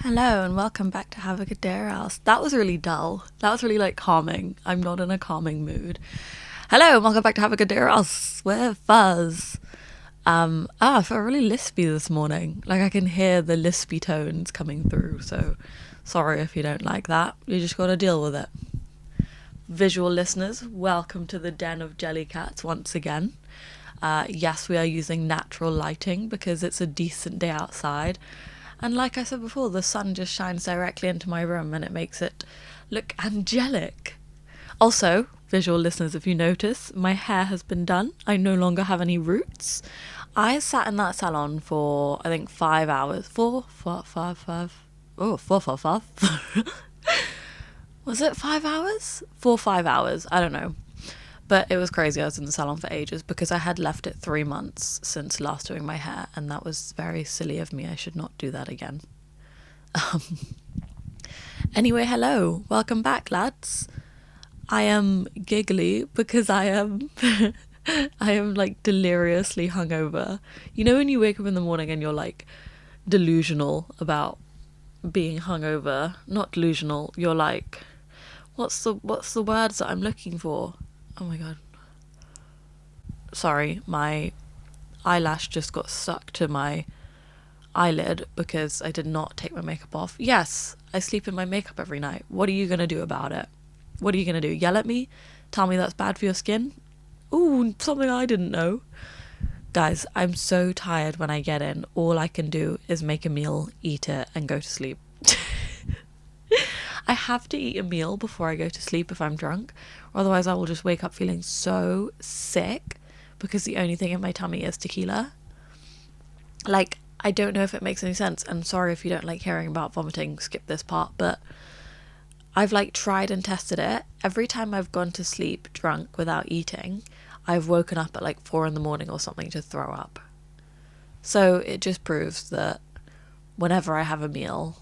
Hello and welcome back to Have a Good Day or Else. That was really dull. That was really calming. I'm not in a calming mood. Hello and welcome back to Have a Good Day or Else with Fuzz. I felt really lispy this morning. I can hear the lispy tones coming through, so sorry if you don't like that. You just gotta deal with it. Visual listeners, welcome to the den of jellycats once again. Yes, we are using natural lighting because it's a decent day outside. And like I said before, the sun just shines directly into my room and it makes it look angelic. Also, visual listeners, if you notice, my hair has been done. I no longer have any roots. I sat in that salon for, I think, 5 hours. Four. Was it 5 hours? 5 hours. I don't know. But it was crazy. I was in the salon for ages because I had left it 3 months since last doing my hair, and that was very silly of me. I should not do that again. Anyway, hello. Welcome back, lads. I am giggly because I am deliriously hungover. You know when you wake up in the morning and you're delusional about being hungover? Not delusional. You're what's the words that I'm looking for? Oh my god. Sorry, my eyelash just got stuck to my eyelid because I did not take my makeup off. Yes, I sleep in my makeup every night. What are you going to do about it? What are you going to do? Yell at me? Tell me that's bad for your skin? Ooh, something I didn't know. Guys, I'm so tired when I get in. All I can do is make a meal, eat it, and go to sleep. I have to eat a meal before I go to sleep if I'm drunk. Otherwise, I will just wake up feeling so sick because the only thing in my tummy is tequila. I don't know if it makes any sense. I'm sorry if you don't like hearing about vomiting, skip this part, but I've tried and tested it. Every time I've gone to sleep drunk without eating, I've woken up at 4 a.m. or something to throw up. So it just proves that whenever I have a meal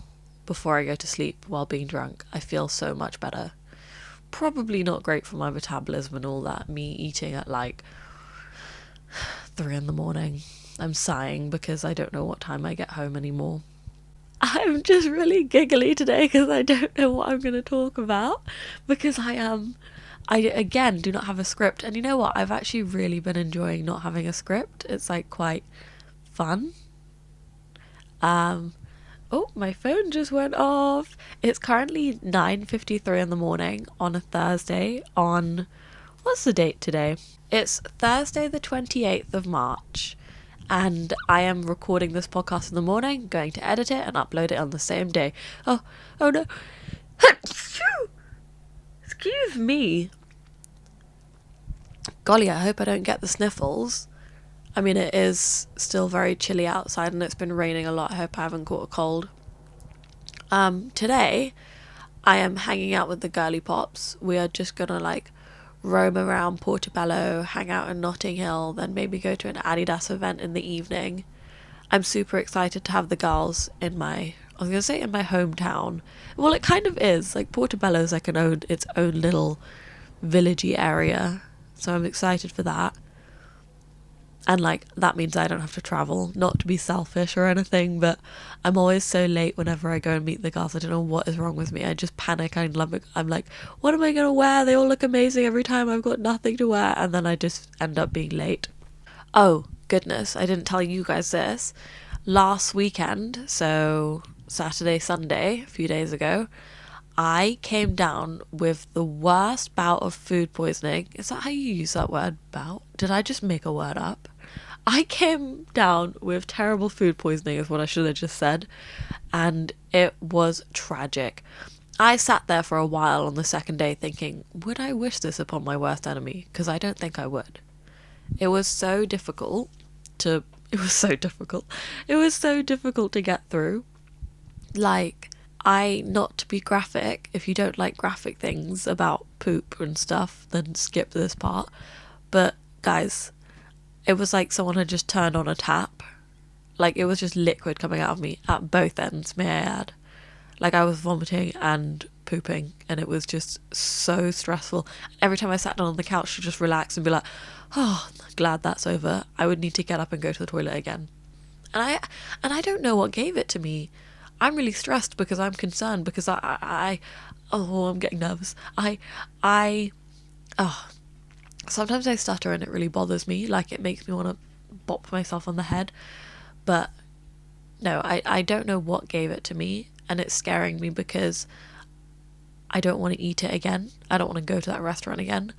before I go to sleep while being drunk, I feel so much better. Probably not great for my metabolism and all that, me eating at 3 a.m. I'm sighing because I don't know what time I get home anymore. I'm just really giggly today because I don't know what I'm going to talk about because I again do not have a script. And you know what? I've actually really been enjoying not having a script. It's quite fun. Oh, my phone just went off. It's currently 9:53 in the morning on a Thursday what's the date today? It's Thursday the 28th of March, and I am recording this podcast in the morning, going to edit it and upload it on the same day. Oh no. Excuse me. Golly, I hope I don't get the sniffles. I mean, it is still very chilly outside and it's been raining a lot. I hope I haven't caught a cold. Today, I am hanging out with the girly pops. We are just gonna roam around Portobello, hang out in Notting Hill, then maybe go to an Adidas event in the evening. I'm super excited to have the girls in my hometown. Well, it kind of is. Portobello is its own little villagey area. So I'm excited for that. And that means I don't have to travel, not to be selfish or anything, but I'm always so late whenever I go and meet the girls. I don't know what is wrong with me. I just panic. I'm what am I going to wear? They all look amazing every time. I've got nothing to wear. And then I just end up being late. Oh, goodness. I didn't tell you guys this. Last weekend, so Saturday, Sunday, a few days ago, I came down with the worst bout of food poisoning. Is that how you use that word, bout? Did I just make a word up? I came down with terrible food poisoning is what I should have just said, and it was tragic. I sat there for a while on the second day thinking, would I wish this upon my worst enemy? Because I don't think I would. It was so difficult to get through. Not to be graphic, if you don't like graphic things about poop and stuff, then skip this part. But guys, it was like someone had just turned on a tap. It was just liquid coming out of me at both ends, may I add. I was vomiting and pooping, and it was just so stressful. Every time I sat down on the couch to just relax and be oh, glad that's over, I would need to get up and go to the toilet again. And I don't know what gave it to me. I'm really stressed because I'm concerned because oh, I'm getting nervous. I, oh, sometimes I stutter and it really bothers me. Like, it makes me want to bop myself on the head. But no, I don't know what gave it to me, and it's scaring me because I don't want to eat it again. I don't want to go to that restaurant again.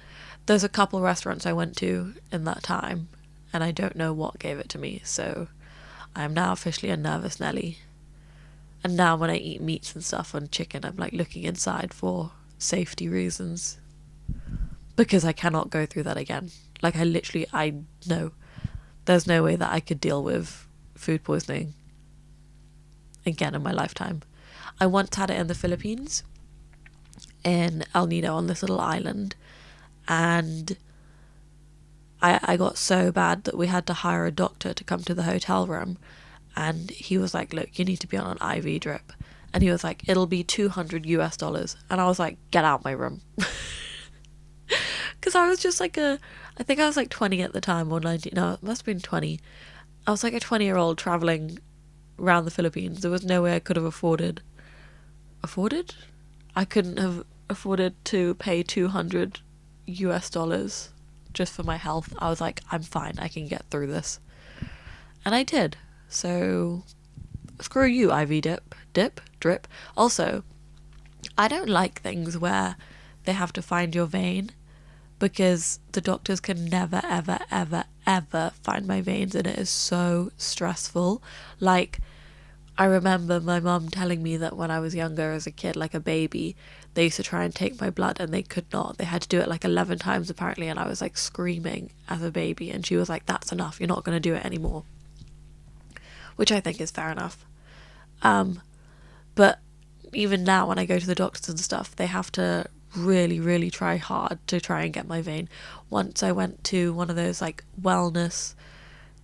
There's a couple restaurants I went to in that time, and I don't know what gave it to me. So I am now officially a nervous Nelly. And now when I eat meats and stuff and chicken, I'm like looking inside for safety reasons because I cannot go through that again. Like, I know there's no way that I could deal with food poisoning again in my lifetime. I once had it in the Philippines, in El Nido, on this little island, and I got so bad that we had to hire a doctor to come to the hotel room, and he was like, look, you need to be on an IV drip, and he was like, it'll be $200, and I was like, get out my room. Because I was just like I think I was like 20 at the time, or 19, no, it must have been 20. I was like a 20-year-old traveling around the Philippines. There was no way I could have afforded? I couldn't have afforded to pay $200 just for my health. I was like, I'm fine, I can get through this. And I did. So, screw you, IV drip. Also, I don't like things where they have to find your vein, because the doctors can never, ever, ever, ever find my veins, and it is so stressful. Like, I remember my mum telling me that when I was younger as a kid, like a baby, they used to try and take my blood and they could not. They had to do it like 11 times apparently, and I was like screaming as a baby, and she was like, that's enough, you're not going to do it anymore. Which I think is fair enough. But even now when I go to the doctors and stuff, they have to really, really try hard to try and get my vein. Once I went to one of those like wellness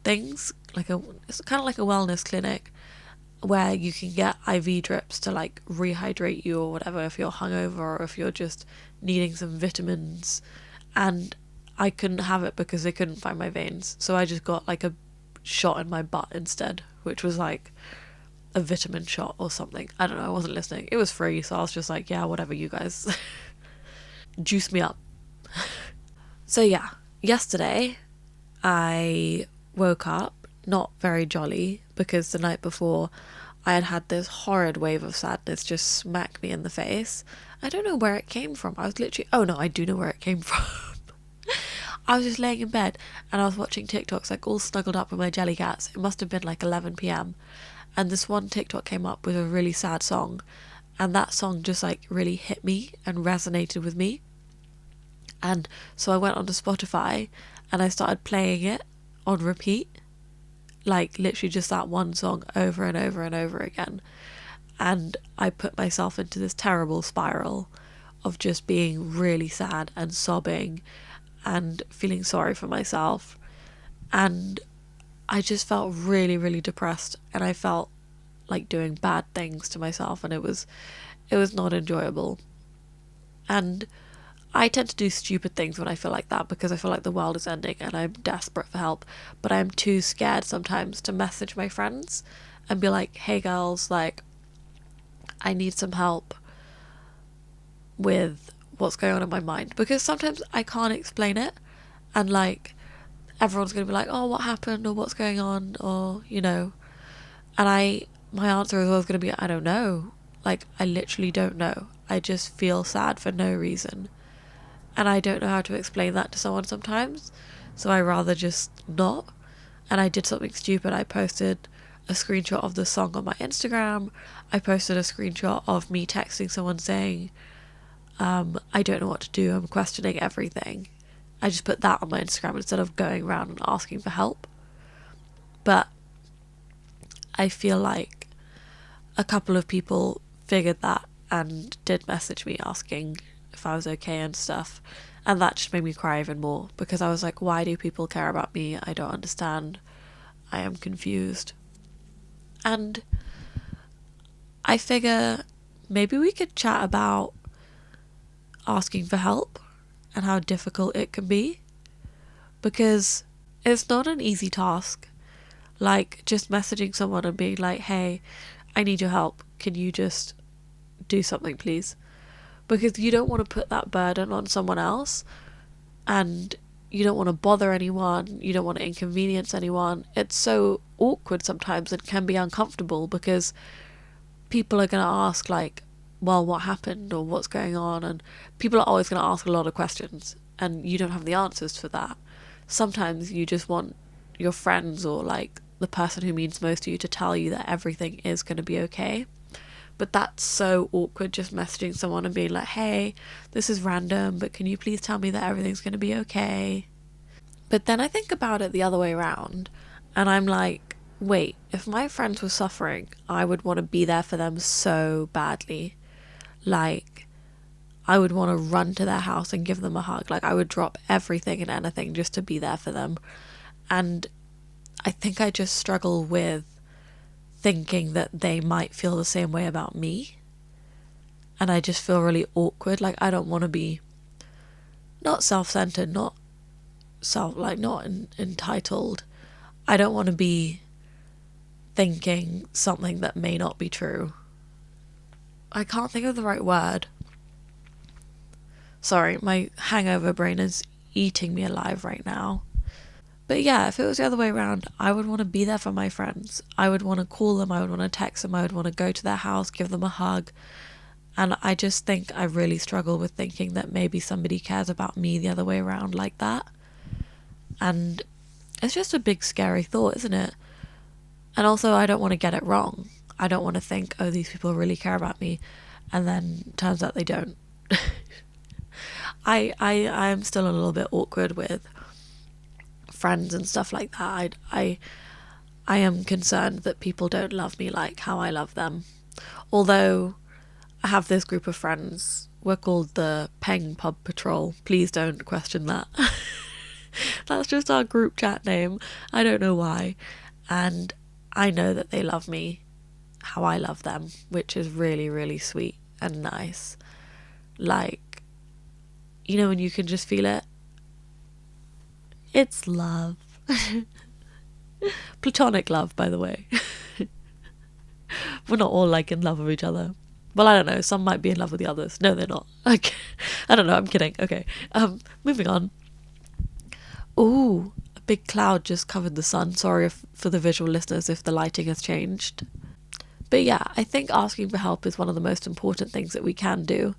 things, it's kind of like a wellness clinic where you can get IV drips to like rehydrate you or whatever if you're hungover or if you're just needing some vitamins, and I couldn't have it because they couldn't find my veins, so I just got like a shot in my butt instead, which was like a vitamin shot or something. I don't know, I wasn't listening. It was free, so I was just like, yeah, whatever, you guys. Juice me up. So yeah, yesterday I woke up not very jolly because the night before I had had this horrid wave of sadness just smack me in the face. I don't know where it came from. I was literally, oh no, I do know where it came from. I was just laying in bed and I was watching TikToks, like all snuggled up with my jelly cats. It must have been like 11 p.m. And this one TikTok came up with a really sad song, and that song just like really hit me and resonated with me. And so I went onto Spotify and I started playing it on repeat, like literally just that one song over and over and over again. And I put myself into this terrible spiral of just being really sad and sobbing and feeling sorry for myself. And I just felt really, really depressed, and I felt like doing bad things to myself, and it was not enjoyable. And I tend to do stupid things when I feel like that because I feel like the world is ending and I'm desperate for help, but I'm too scared sometimes to message my friends and be like, hey girls, like, I need some help with what's going on in my mind, because sometimes I can't explain it, and like everyone's gonna be like, oh, what happened, or what's going on, or and my answer is always gonna be, I don't know. Like, I literally don't know. I just feel sad for no reason, and I don't know how to explain that to someone sometimes, so I rather just not. And I did something stupid. I posted a screenshot of the song on my Instagram. I posted a screenshot of me texting someone saying, I don't know what to do, I'm questioning everything. I just put that on my Instagram instead of going around and asking for help. But I feel like a couple of people figured that and did message me asking if I was okay and stuff, and that just made me cry even more, because I was like, why do people care about me? I don't understand. I am confused. And I figure maybe we could chat about asking for help and how difficult it can be, because it's not an easy task. Like, just messaging someone and being like, hey, I need your help. Can you just do something, please? Because you don't want to put that burden on someone else, and you don't want to bother anyone, you don't want to inconvenience anyone. It's so awkward sometimes and can be uncomfortable because people are going to ask, like, well, what happened or what's going on? And people are always going to ask a lot of questions, and you don't have the answers for that. Sometimes you just want your friends or like the person who means most to you to tell you that everything is going to be okay. But that's so awkward, just messaging someone and being like, hey, this is random, but can you please tell me that everything's going to be okay? But then I think about it the other way around, and I'm like, wait, if my friends were suffering, I would want to be there for them so badly. Like, I would want to run to their house and give them a hug. Like, I would drop everything and anything just to be there for them. And I think I just struggle with thinking that they might feel the same way about me. And I just feel really awkward. Like, I don't want to be not self-centered, not entitled. I don't want to be thinking something that may not be true. I can't think of the right word. Sorry, my hangover brain is eating me alive right now. But yeah, if it was the other way around, I would want to be there for my friends. I would want to call them, I would want to text them, I would want to go to their house, give them a hug. And I just think I really struggle with thinking that maybe somebody cares about me the other way around like that. And it's just a big scary thought, isn't it? And also, I don't want to get it wrong. I don't want to think, oh, these people really care about me, and then turns out they don't. I'm still a little bit awkward with friends and stuff like that. I am concerned that people don't love me like how I love them. Although I have this group of friends, we're called the Peng Pub Patrol. Please don't question that. That's just our group chat name. I don't know why. And I know that they love me how I love them, which is really, really sweet and nice. Like, you know, when you can just feel it. It's love. Platonic love, by the way. We're not all like in love with each other. Well, I don't know. Some might be in love with the others. No, they're not. Like, I don't know. I'm kidding. Okay. Moving on. Ooh, a big cloud just covered the sun. Sorry for the visual listeners if the lighting has changed. But yeah, I think asking for help is one of the most important things that we can do.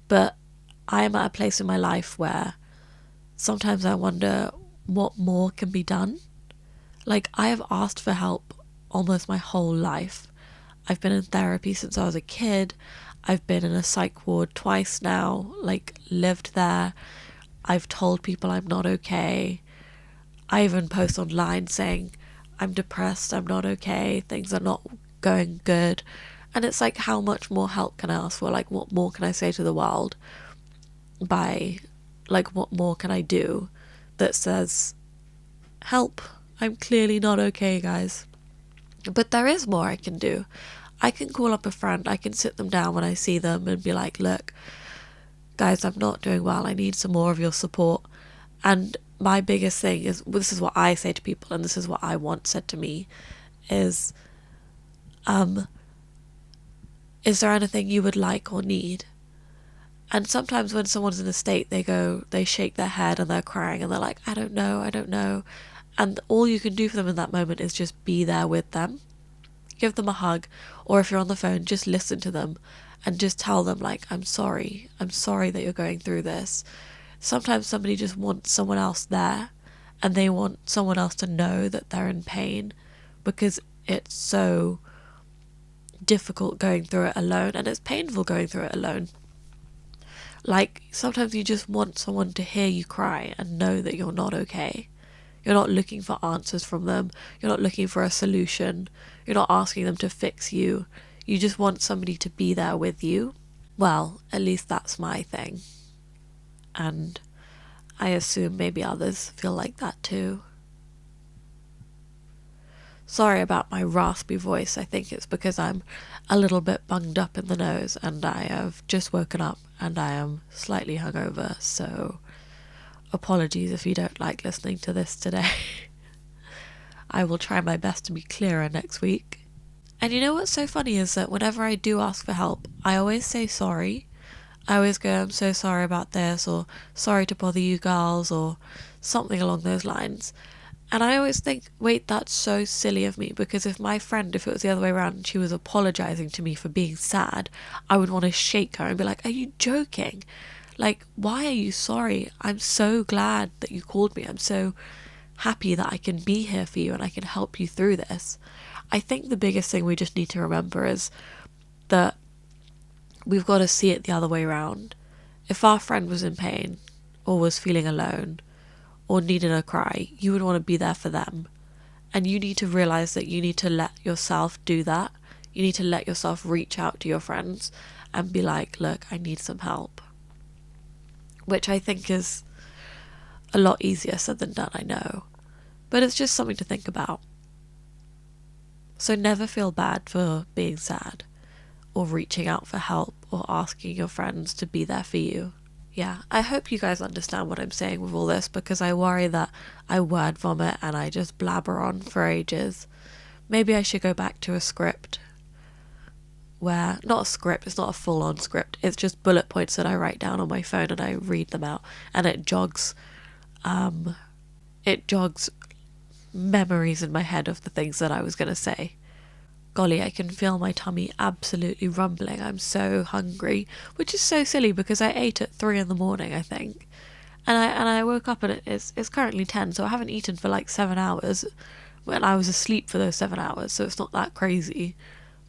But I am at a place in my life where sometimes I wonder what more can be done. Like, I have asked for help almost my whole life. I've been in therapy since I was a kid. I've been in a psych ward twice now, like, lived there. I've told people I'm not okay. I even post online saying, I'm depressed, I'm not okay, things are not going good. And it's like, how much more help can I ask for? Like, what more can I say to the world? What more can I do that says, help, I'm clearly not okay, guys. But there is more I can do. I can call up a friend, I can sit them down when I see them and be like, look, guys, I'm not doing well, I need some more of your support. And my biggest thing is, well, this is what I say to people, and this is what I want said to me, is there anything you would like or need? And sometimes when someone's in a state, they shake their head and they're crying and they're like, I don't know. And all you can do for them in that moment is just be there with them. Give them a hug, or if you're on the phone, just listen to them and just tell them, like, I'm sorry that you're going through this. Sometimes somebody just wants someone else there, and they want someone else to know that they're in pain, because it's so difficult going through it alone, and it's painful going through it alone. Like, sometimes you just want someone to hear you cry and know that you're not okay. You're not looking for answers from them. You're not looking for a solution. You're not asking them to fix you. You just want somebody to be there with you. Well, at least that's my thing. And I assume maybe others feel like that too. Sorry about my raspy voice. I think it's because I'm a little bit bunged up in the nose and I have just woken up and I am slightly hungover, so apologies if you don't like listening to this today. I will try my best to be clearer next week. And you know what's so funny is that whenever I do ask for help, I always say sorry. I always go, I'm so sorry about this, or sorry to bother you girls, or something along those lines. And I always think, wait, that's so silly of me, because if my friend, if it was the other way around and she was apologising to me for being sad, I would want to shake her and be like, are you joking? Like, why are you sorry? I'm so glad that you called me. I'm so happy that I can be here for you and I can help you through this. I think the biggest thing we just need to remember is that we've got to see it the other way around. If our friend was in pain or was feeling alone or needed a cry, you would want to be there for them. And you need to realize that you need to let yourself do that. You need to let yourself reach out to your friends and be like, look, I need some help. Which I think is a lot easier said than done, I know. But it's just something to think about. So never feel bad for being sad or reaching out for help or asking your friends to be there for you. Yeah, I hope you guys understand what I'm saying with all this, because I worry that I word vomit and I just blabber on for ages. Maybe I should go back to a script where, not a script, it's not a full-on script, it's just bullet points that I write down on my phone and I read them out, and it jogs memories in my head of the things that I was going to say. Golly, I can feel my tummy absolutely rumbling. I'm so hungry, which is so silly because I ate at 3 in the morning, I think. And I woke up and it's currently 10, so I haven't eaten for like 7 hours. When I was asleep for those 7 hours, so it's not that crazy.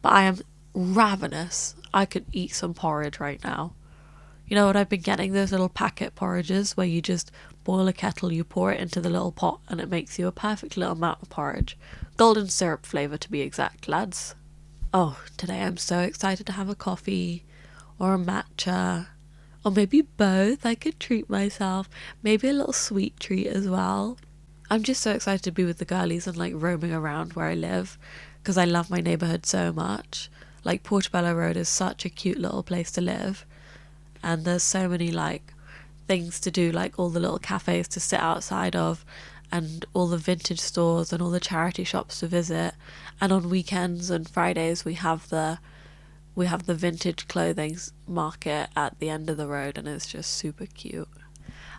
But I am ravenous. I could eat some porridge right now. You know what I've been getting? Those little packet porridges where you just boil a kettle, you pour it into the little pot, and it makes you a perfect little amount of porridge. Golden syrup flavour to be exact, lads. Oh, today I'm so excited to have a coffee or a matcha, or maybe both. I could treat myself. Maybe a little sweet treat as well. I'm just so excited to be with the girlies and like roaming around where I live, because I love my neighbourhood so much. Like Portobello Road is such a cute little place to live. And there's so many like things to do, like all the little cafes to sit outside of, and all the vintage stores and all the charity shops to visit. And on weekends and Fridays we have the vintage clothing market at the end of the road, and it's just super cute.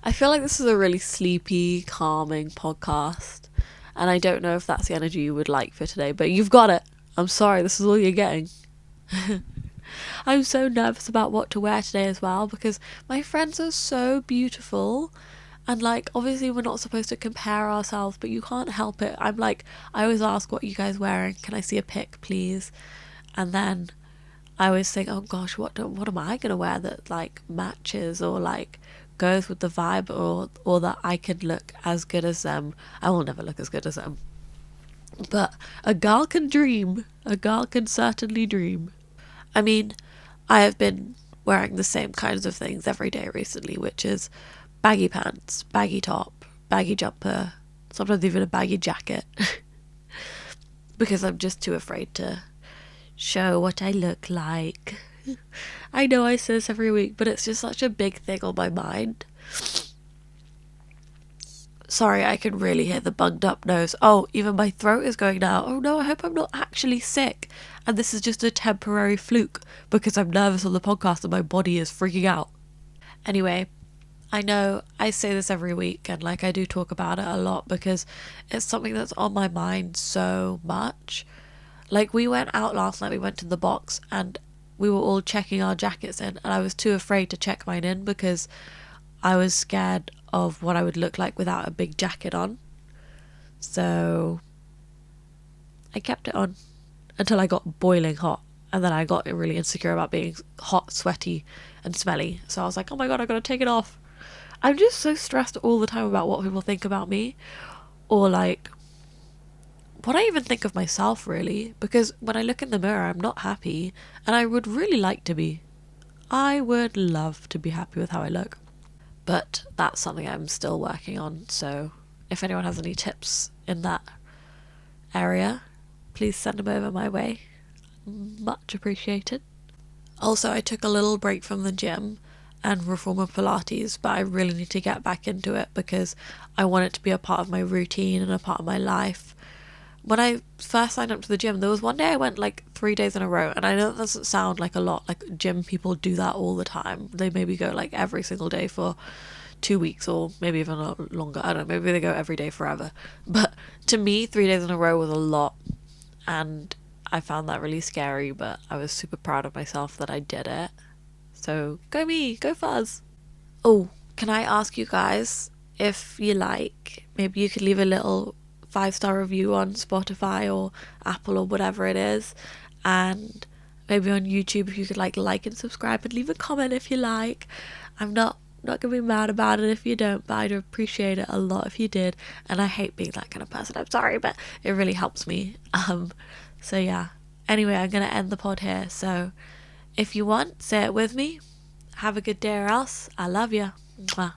I feel like this is a really sleepy, calming podcast, and I don't know if that's the energy you would like for today, but you've got it. I'm sorry, this is all you're getting. I'm so nervous about what to wear today as well, because my friends are so beautiful, and like obviously we're not supposed to compare ourselves, but you can't help it. I'm like, I always ask, what are you guys wearing? Can I see a pic please? And then I always think, oh gosh, what am I gonna wear that like matches or like goes with the vibe, or that I could look as good as them. I will never look as good as them, but a girl can dream. A girl can certainly dream. I mean, I have been wearing the same kinds of things every day recently, which is baggy pants, baggy top, baggy jumper, sometimes even a baggy jacket, because I'm just too afraid to show what I look like. I know I say this every week, but it's just such a big thing on my mind. Sorry, I can really hear the bunged up nose. Oh, even my throat is going now. Oh no, I hope I'm not actually sick and this is just a temporary fluke because I'm nervous on the podcast and my body is freaking out. Anyway, I know I say this every week and like I do talk about it a lot because it's something that's on my mind so much. Like we went out last night, we went to the box and we were all checking our jackets in, and I was too afraid to check mine in because I was scared of what I would look like without a big jacket on. So I kept it on until I got boiling hot, and then I got really insecure about being hot, sweaty and smelly. So I was like, oh my god, I gotta take it off. I'm just so stressed all the time about what people think about me, or like what I even think of myself really, because when I look in the mirror I'm not happy, and I would really like to be. I would love to be happy with how I look. But that's something I'm still working on, so if anyone has any tips in that area, please send them over my way. Much appreciated. Also, I took a little break from the gym and reformer Pilates, but I really need to get back into it because I want it to be a part of my routine and a part of my life when I first signed up to the gym, there was one day I went like 3 days in a row, and I know that doesn't sound like a lot. Like gym people do that all the time. They maybe go like every single day for 2 weeks, or maybe even longer. I don't know, maybe they go every day forever. But to me, 3 days in a row was a lot, and I found that really scary, but I was super proud of myself that I did it. So go me, go Fuzz. Oh, can I ask you guys, if you like, maybe you could leave a little 5-star review on Spotify or Apple or whatever it is, and maybe on YouTube if you could like and subscribe and leave a comment if you like. I'm not gonna be mad about it if you don't, but I'd appreciate it a lot if you did. And I hate being that kind of person. I'm sorry, but it really helps me. So yeah. Anyway, I'm gonna end the pod here. So if you want, say it with me. Have a good day or else. I love you. Mwah.